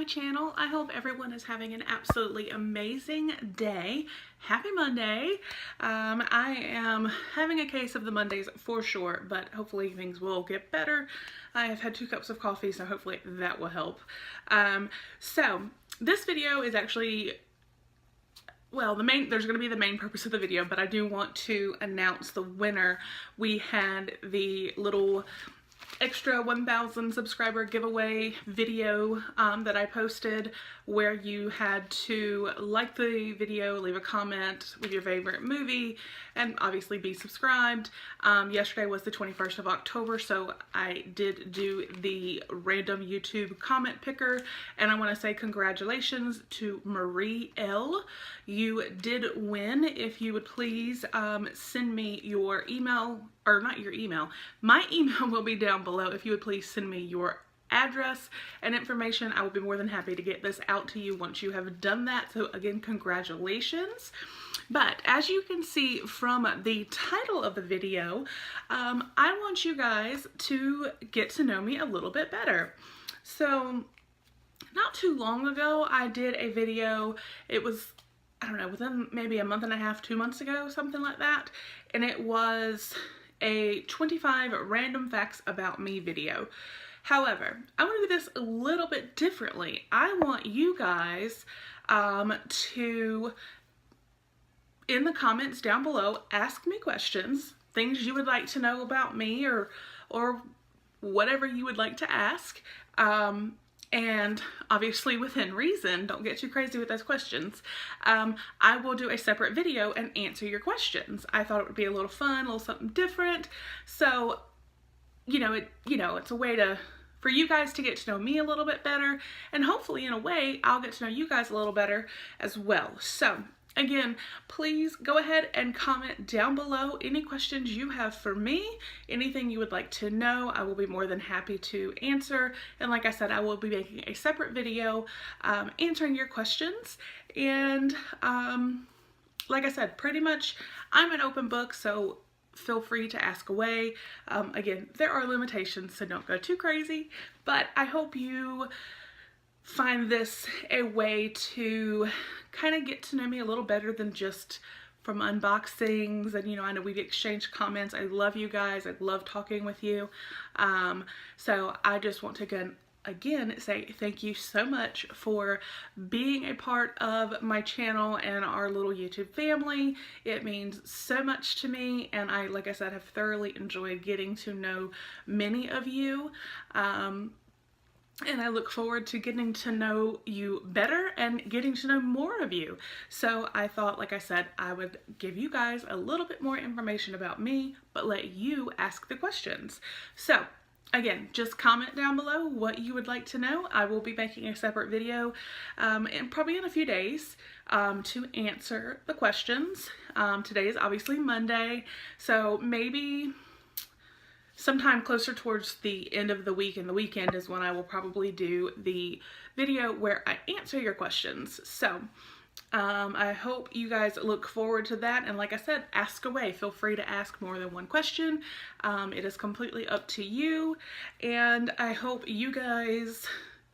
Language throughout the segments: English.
channel. I hope everyone is having an absolutely amazing day. Happy Monday. I am having a case of the Mondays for sure, but hopefully things will get better. I have had 2 cups of coffee, so hopefully that will help. So this video is actually, well, there's going to be the main purpose of the video, but I do want to announce the winner. We had the little extra 1,000 subscriber giveaway video that I posted, where you had to like the video, leave a comment with your favorite movie, and obviously be subscribed. Yesterday was the 21st of October, so I did do the random YouTube comment picker, and I want to say congratulations to Marie L. You did win. If you would please send me your email, or not your email, my email will be down below. If you would please send me your address and information, I will be more than happy to get this out to you once you have done that. So again, congratulations. But as you can see from the title of the video, I want you guys to get to know me a little bit better. So not too long ago, I did a video. It was, I don't know, within maybe a month and a half, 2 months ago, something like that. And it was a 25 random facts about me video. However, I want to do this a little bit differently. I want you guys to, in the comments down below, ask me questions, things you would like to know about me, or whatever you would like to ask. And obviously within reason, don't get too crazy with those questions. I will do a separate video and answer your questions. I thought it would be a little fun, a little something different. So, it's a way for you guys to get to know me a little bit better, and hopefully in a way I'll get to know you guys a little better as well. So again, please go ahead and comment down below any questions you have for me, anything you would like to know. I will be more than happy to answer. And like I said, I will be making a separate video answering your questions. And like I said, pretty much I'm an open book, so feel free to ask away. Again, there are limitations, so don't go too crazy, but I hope you find this a way to kind of get to know me a little better than just from unboxings. And I know we've exchanged comments. I love you guys. I love talking with you. So I just want to again say thank you so much for being a part of my channel and our little YouTube family. It means so much to me, and I, like I said, have thoroughly enjoyed getting to know many of you. And I look forward to getting to know you better and getting to know more of you. So I thought, like I said, I would give you guys a little bit more information about me, but let you ask the questions. So again, just comment down below what you would like to know. I will be making a separate video and probably in a few days to answer the questions. Today is obviously Monday, so maybe sometime closer towards the end of the week and the weekend is when I will probably do the video where I answer your questions. So I hope you guys look forward to that. And like I said, ask away. Feel free to ask more than one question. It is completely up to you. And I hope you guys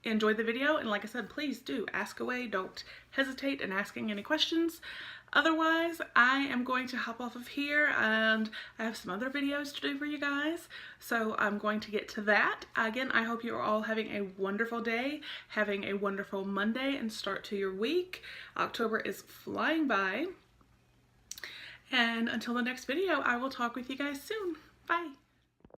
enjoyed the video. And like I said, please do ask away. Don't hesitate in asking any questions. Otherwise, I am going to hop off of here, and I have some other videos to do for you guys, so I'm going to get to that. Again, I hope you are all having a wonderful day, having a wonderful Monday and start to your week. October is flying by, and until the next video, I will talk with you guys soon. Bye!